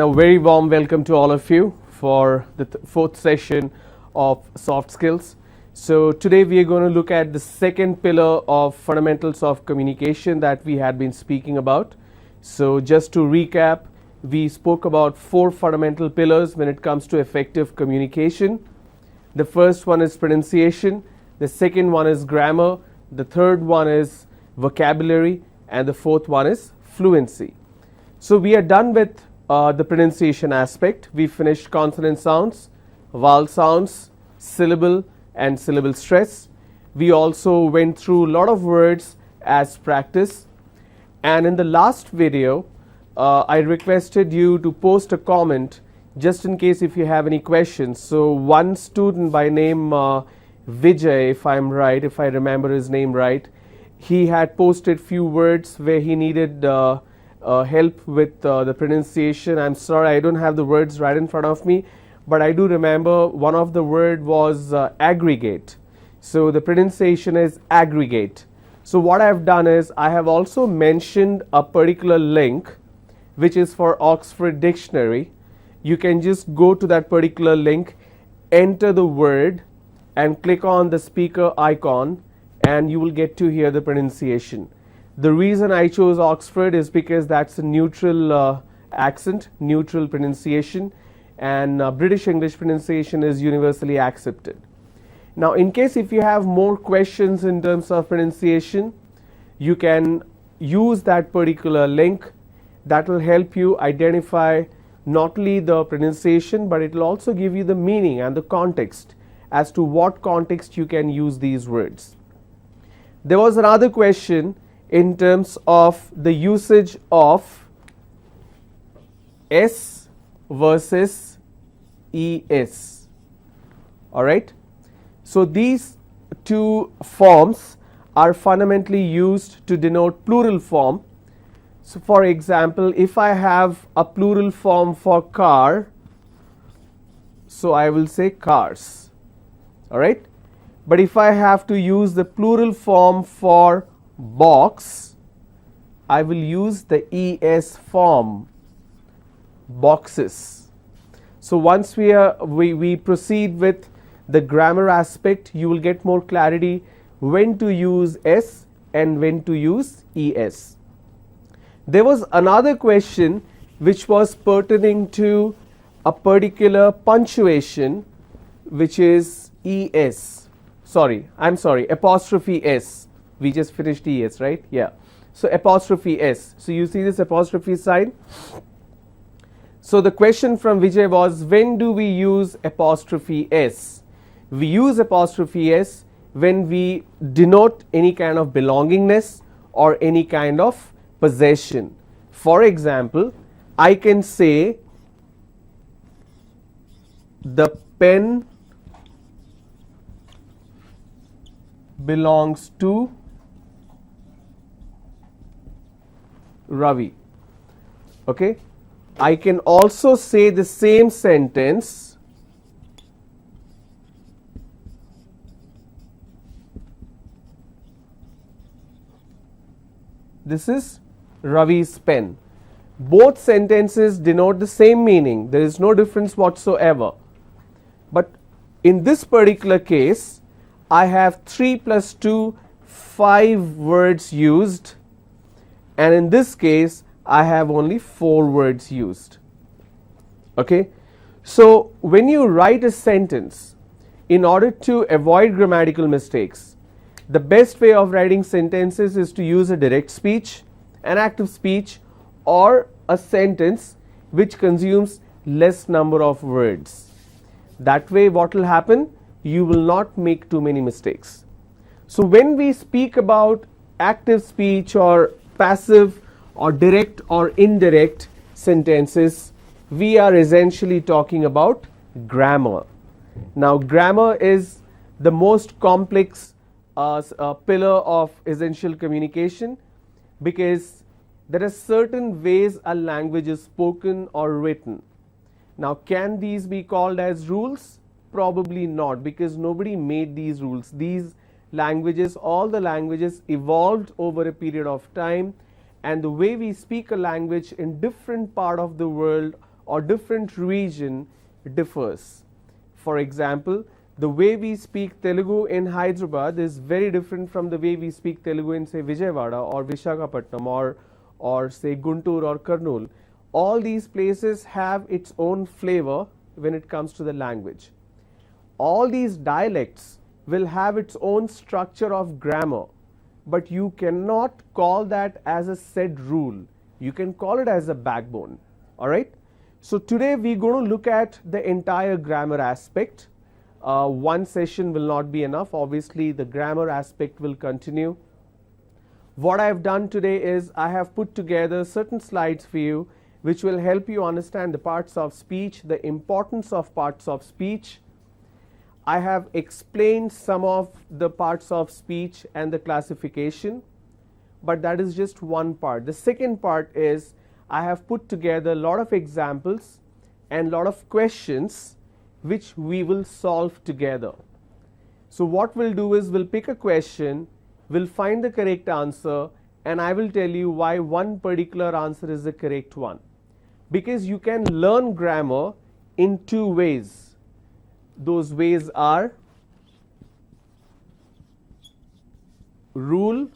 A very warm welcome to all of you for the fourth session of soft skills. So today we are going to look at the second pillar of fundamentals of communication that we had been speaking about. So just to recap, we spoke about four fundamental pillars when it comes to effective communication. The first one is pronunciation, the second one is grammar, the third one is vocabulary, and the fourth one is fluency. So we are done with the pronunciation aspect. We finished consonant sounds, vowel sounds, syllable and syllable stress. We also went through a lot of words as practice. And in the last video, I requested you to post a comment just in case if you have any questions. So one student by name Vijay, if I'm right, if I remember his name right, he had posted few words where he needed help with the pronunciation. I'm sorry, I don't have the words right in front of me, but I do remember one of the word was aggregate. So the pronunciation is aggregate. So what I've done is I have also mentioned a particular link which is for Oxford Dictionary. You can just go to that particular link, enter the word and click on the speaker icon and you will get to hear the pronunciation. The reason I chose Oxford is because that's a neutral accent, neutral pronunciation, and British English pronunciation is universally accepted. Now in case if you have more questions in terms of pronunciation, you can use that particular link. That will help you identify not only the pronunciation, but it will also give you the meaning and the context as to what context you can use these words. There was another question in terms of the usage of S versus ES. Alright. So these two forms are fundamentally used to denote plural form. So for example, if I have a plural form for car, so I will say cars. Alright. But if I have to use the plural form for box, I will use the ES form, boxes. So once we proceed with the grammar aspect, you will get more clarity when to use S and when to use ES. There was another question which was pertaining to a particular punctuation which is ES. Apostrophe S. We just finished ES, right? Yeah. So apostrophe S. So you see this apostrophe sign? So the question from Vijay was, when do we use apostrophe S? We use apostrophe S when we denote any kind of belongingness or any kind of possession. For example, I can say the pen belongs to Ravi. Okay. I can also say the same sentence this is Ravi's pen. Both sentences denote the same meaning. There is no difference whatsoever. But in this particular case, I have 3 plus 2, 5 words used, and in this case I have only 4 words used. Okay. So when you write a sentence, in order to avoid grammatical mistakes, the best way of writing sentences is to use a direct speech, an active speech, or a sentence which consumes less number of words. That way what will happen? You will not make too many mistakes. So when we speak about active speech or passive or direct or indirect sentences, we are essentially talking about grammar. Now grammar is the most complex pillar of essential communication, because there are certain ways a language is spoken or written. Now can these be called as rules? Probably not, because nobody made these rules. These languages, all the languages evolved over a period of time, and the way we speak a language in different part of the world or different region differs. For example, the way we speak Telugu in Hyderabad is very different from the way we speak Telugu in say Vijayawada or Visakhapatnam or say Guntur or Kurnool. All these places have its own flavor when it comes to the language. All these dialects will have its own structure of grammar, but you cannot call that as a said rule. You can call it as a backbone. Alright. So today we are going to look at the entire grammar aspect. One session will not be enough. Obviously the grammar aspect will continue. What I have done today is I have put together certain slides for you which will help you understand the parts of speech, the importance of parts of speech. I have explained some of the parts of speech and the classification, but that is just one part. The second part is I have put together a lot of examples and lot of questions which we will solve together. So what we'll do is we'll pick a question, we'll find the correct answer, and I will tell you why one particular answer is the correct one. Because you can learn grammar in two ways. Those ways are rule,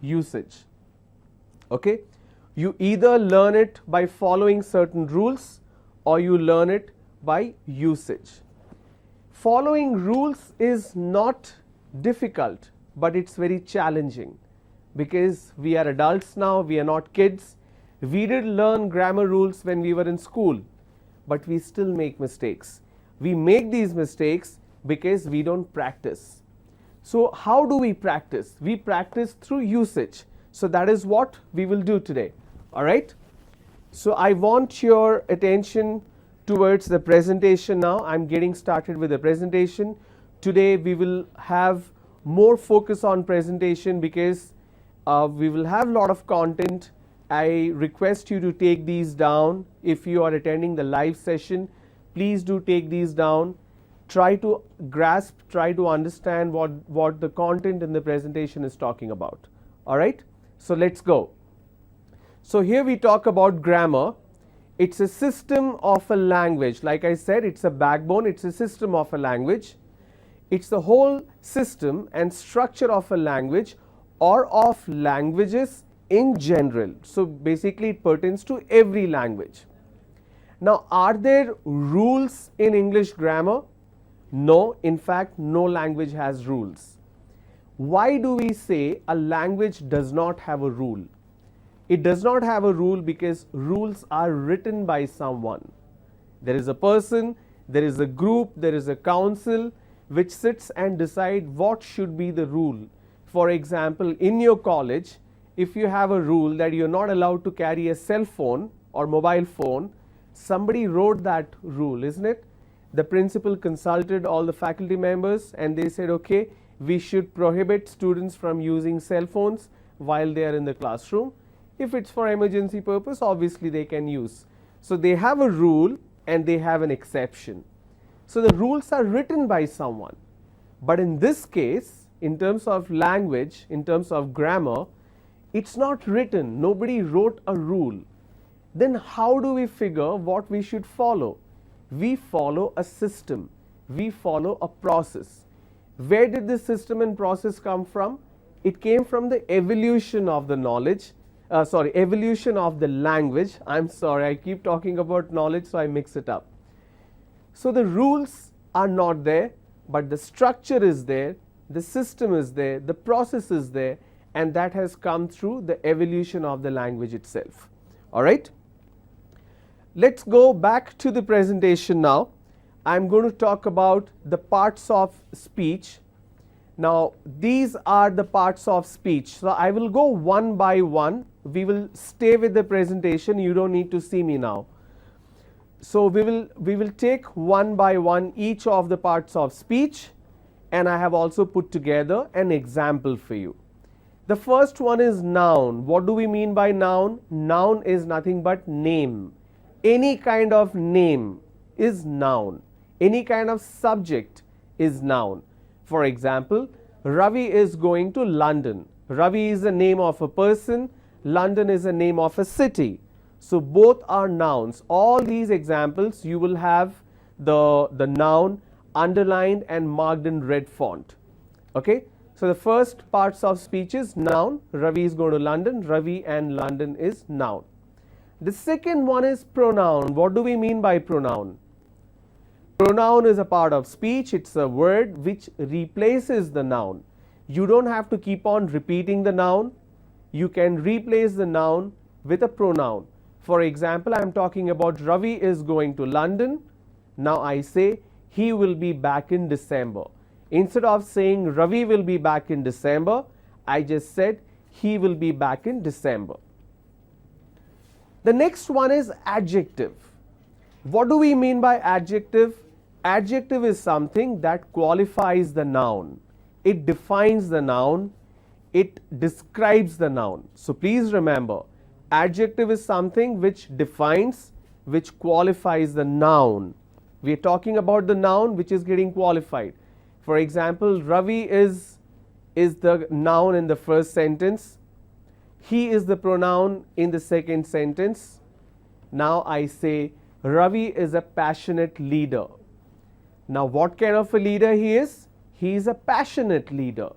usage. Okay, you either learn it by following certain rules or you learn it by usage. Following rules is not difficult, but it's very challenging because we are adults now, we are not kids. We did learn grammar rules when we were in school, but we still make mistakes. We make these mistakes because we don't practice. So how do we practice? We practice through usage. So that is what we will do today. Alright. So I want your attention towards the presentation now. I'm getting started with the presentation. Today we will have more focus on presentation because we will have a lot of content. I request you to take these down. If you are attending the live session, please do take these down. Try to grasp, try to understand what the content in the presentation is talking about. Alright, so let's go. So here we talk about grammar. It's a system of a language. Like I said, it's a backbone, it's a system of a language. It's the whole system and structure of a language or of languages in general. So basically it pertains to every language. Now are there rules in English grammar? No, in fact no language has rules. Why do we say a language does not have a rule? It does not have a rule because rules are written by someone. There is a person, there is a group, there is a council which sits and decide what should be the rule. For example, in your college, if you have a rule that you're not allowed to carry a cell phone or mobile phone, somebody wrote that rule, isn't it? The principal consulted all the faculty members and they said, okay, we should prohibit students from using cell phones while they are in the classroom. If it's for emergency purpose, obviously they can use. So they have a rule and they have an exception. So the rules are written by someone. But in this case, in terms of language, in terms of grammar, it's not written. Nobody wrote a rule. Then how do we figure what we should follow? We follow a system. We follow a process. Where did this system and process come from? It came from the evolution of the knowledge. Evolution of the language. I'm sorry, I keep talking about knowledge, so I mix it up. So the rules are not there, but the structure is there, the system is there, the process is there, and that has come through the evolution of the language itself. Alright. Let's go back to the presentation now. I'm going to talk about the parts of speech. Now these are the parts of speech. So I will go one by one. We will stay with the presentation. You don't need to see me now. So we will take one by one each of the parts of speech, and I have also put together an example for you. The first one is noun. What do we mean by noun? Noun is nothing but name. Any kind of name is noun. Any kind of subject is noun. For example, Ravi is going to London. Ravi is the name of a person. London is a name of a city. So both are nouns. All these examples you will have the noun underlined and marked in red font. Okay. So the first parts of speech is noun. Ravi is going to London. Ravi and London is noun. The second one is pronoun. What do we mean by pronoun? Pronoun is a part of speech. It's a word which replaces the noun. You don't have to keep on repeating the noun. You can replace the noun with a pronoun. For example, I am talking about Ravi is going to London. Now I say he will be back in December. Instead of saying Ravi will be back in December, I just said he will be back in December. The next one is adjective. What do we mean by adjective? Adjective is something that qualifies the noun. It defines the noun. It describes the noun. So please remember, adjective is something which defines, which qualifies the noun. We are talking about the noun which is getting qualified. For example, Ravi is the noun in the first sentence. He is the pronoun in the second sentence. Now I say Ravi is a passionate leader. Now what kind of a leader he is? He is a passionate leader.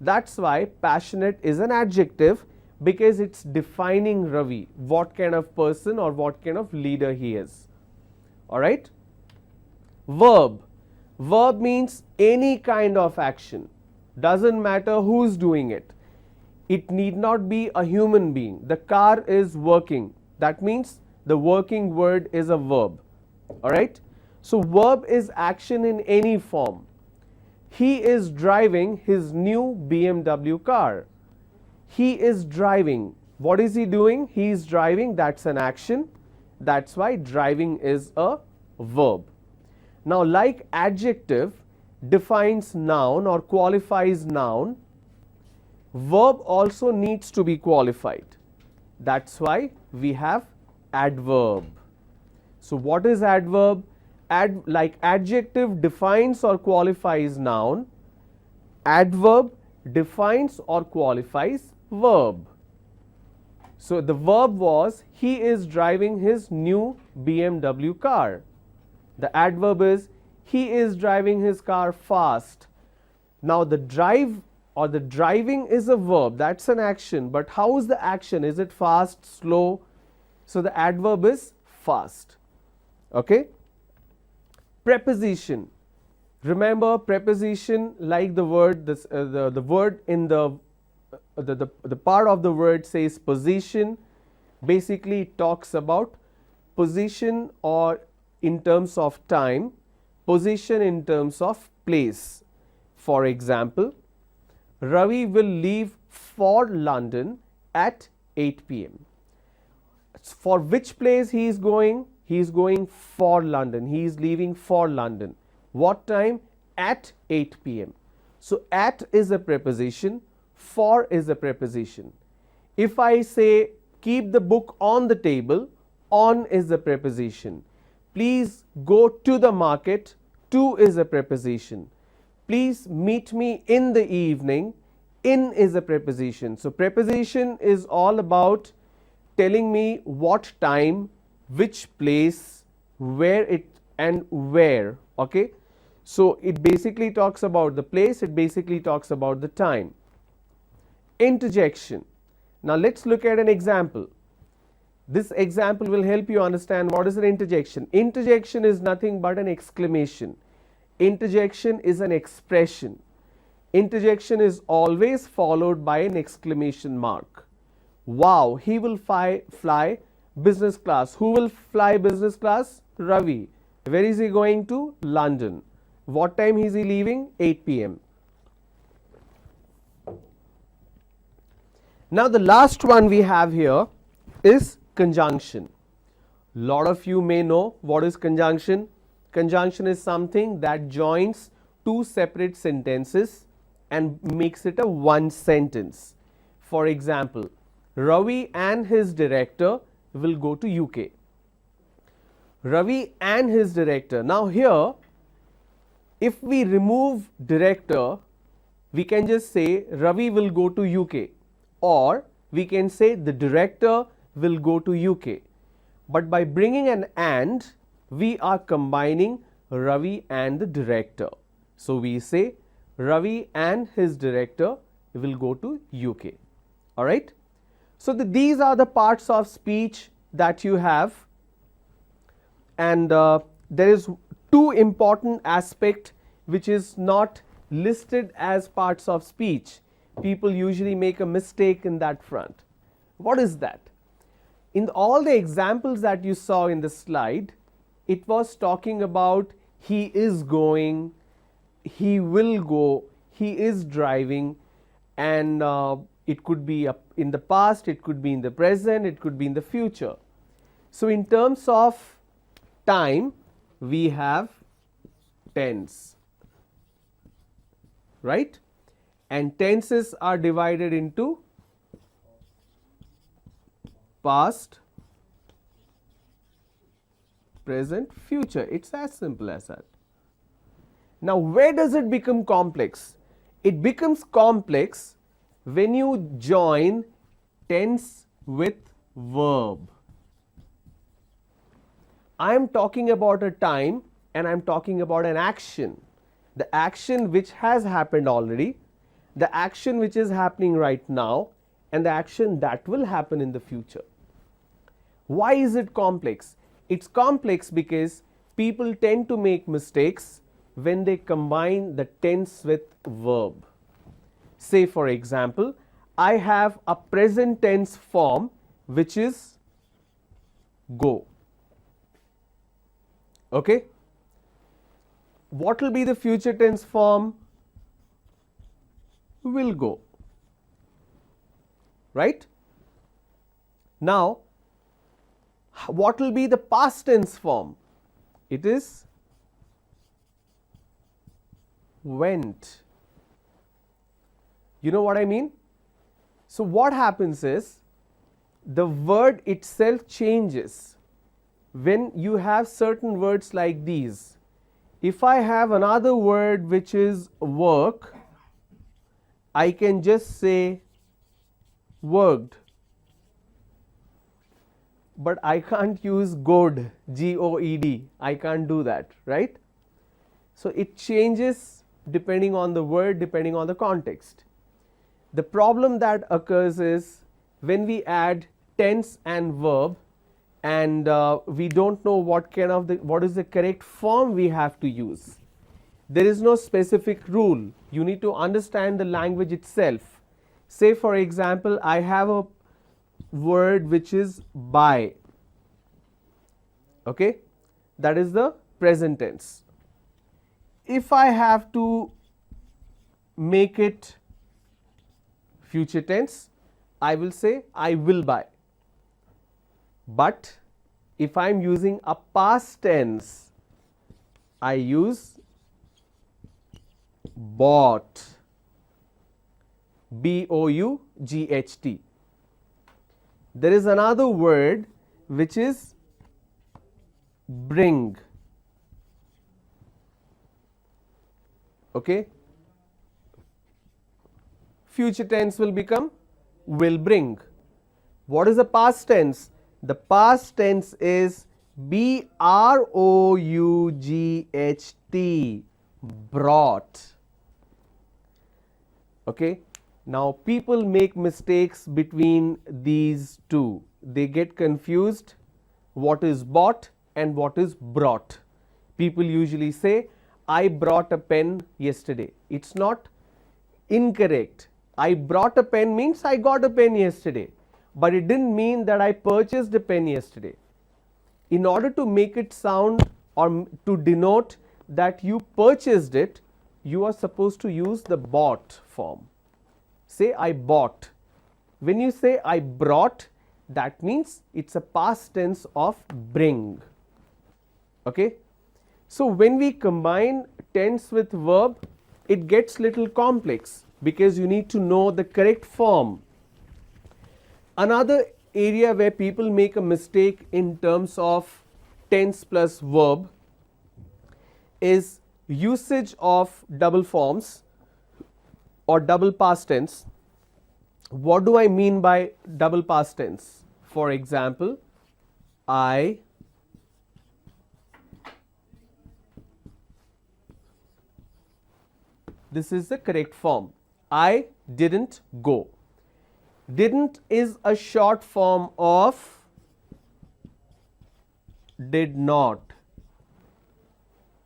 That's why passionate is an adjective, because it's defining Ravi, what kind of person or what kind of leader he is. Alright? Verb. Verb means any kind of action. Doesn't matter who's doing it. It need not be a human being. The car is working. That means the working word is a verb. Alright? So verb is action in any form. He is driving his new BMW car. He is driving. What is he doing? He is driving. That's an action. That's why driving is a verb. Now, like adjective defines noun or qualifies noun, verb also needs to be qualified. That's why we have adverb. So what is adverb? Like adjective defines or qualifies noun, adverb defines or qualifies verb. So the verb was he is driving his new BMW car. The adverb is he is driving his car fast. Now the drive or the driving is a verb, that's an action, but how is the action? Is it fast, slow? So the adverb is fast. Okay? Preposition. Remember, preposition, like the word, the word in the part of the word says position, basically it talks about position or in terms of time, position in terms of place. For example, Ravi will leave for London at 8 p.m. For which place he is going? He is going for London. He is leaving for London. What time? At 8 p.m. So at is a preposition, for is a preposition. If I say keep the book on the table, on is a preposition. Please go to the market, to is a preposition. Please meet me in the evening, in is a preposition. So preposition is all about telling me what time, which place, where it and where. Okay, so it basically talks about the place, it basically talks about the time. Interjection. Now let's look at an example. This example will help you understand what is an interjection. Interjection is nothing but an exclamation. Interjection is an expression. Interjection is always followed by an exclamation mark. Wow, he will fly business class. Who will fly business class? Ravi. Where is he going to? London. What time is he leaving? 8 p.m. Now the last one we have here is conjunction. Lot of you may know what is conjunction. Conjunction is something that joins two separate sentences and makes it a one sentence. For example, Ravi and his director will go to UK. Ravi and his director. Now here, if we remove director, we can just say Ravi will go to UK, or we can say the director will go to UK. But by bringing an and, we are combining Ravi and the director. So we say Ravi and his director will go to UK. Alright. So these are the parts of speech that you have, and there is two important aspects which is not listed as parts of speech. People usually make a mistake in that front. What is that? In all the examples that you saw in the slide, it was talking about he is going, he will go, he is driving, and it could be in the past, it could be in the present, it could be in the future. So in terms of time, we have tense, right? And tenses are divided into past, present, future. It's as simple as that. Now, where does it become complex? It becomes complex when you join tense with verb. I am talking about a time and I am talking about an action. The action which has happened already, the action which is happening right now, and the action that will happen in the future. Why is it complex? It's complex because people tend to make mistakes when they combine the tense with verb. Say for example, I have a present tense form which is go. Okay? What will be the future tense form? Will go. Right? Now, what will be the past tense form? It is went. You know what I mean? So what happens is the word itself changes when you have certain words like these. If I have another word which is work, I can just say worked, but I can't use good, G-O-E-D. I can't do that, right? So it changes depending on the word, depending on the context. The problem that occurs is when we add tense and verb, and we don't know what is the correct form we have to use. There is no specific rule. You need to understand the language itself. Say for example, I have a word which is buy. Okay, that is the present tense. If I have to make it future tense, I will say I will buy. But if I am using a past tense, I use bought, B-O-U-G-H-T. There is another word which is bring. Okay, future tense will become will bring. What is the past tense? The past tense is B-R-O-U-G-H-T, brought. Okay, now people make mistakes between these two. They get confused what is bought and what is brought. People usually say, I brought a pen yesterday. It's not incorrect. I brought a pen means I got a pen yesterday, but it didn't mean that I purchased a pen yesterday. In order to make it sound or to denote that you purchased it, you are supposed to use the bought form. Say I bought. When you say I brought, that means it's a past tense of bring. Okay. So when we combine tense with verb, it gets little complex because you need to know the correct form. Another area where people make a mistake in terms of tense plus verb is usage of double forms or double past tense. What do I mean by double past tense? For example, I this is the correct form. I didn't go. Didn't is a short form of did not,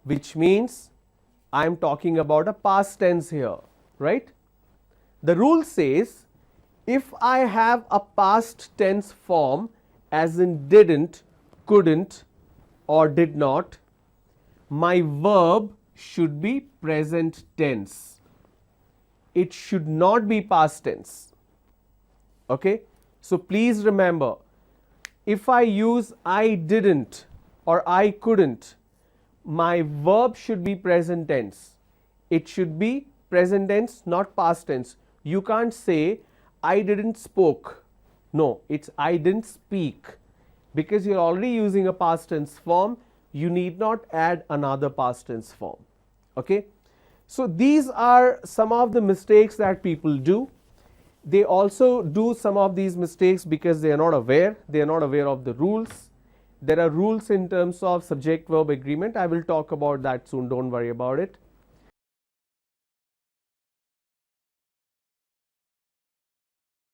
which means I am talking about a past tense here, right? The rule says if I have a past tense form as in didn't, couldn't or did not, my verb should be present tense. It should not be past tense. Okay? So please remember, if I use I didn't or I couldn't, my verb should be present tense. It should be present tense, not past tense. You can't say I didn't spoke. No, it's I didn't speak, because you're already using a past tense form. You need not add another past tense form. Okay? So these are some of the mistakes that people do. They also do some of these mistakes because they are not aware. They are not aware of the rules. There are rules in terms of subject verb agreement. I will talk about that soon, don't worry about it.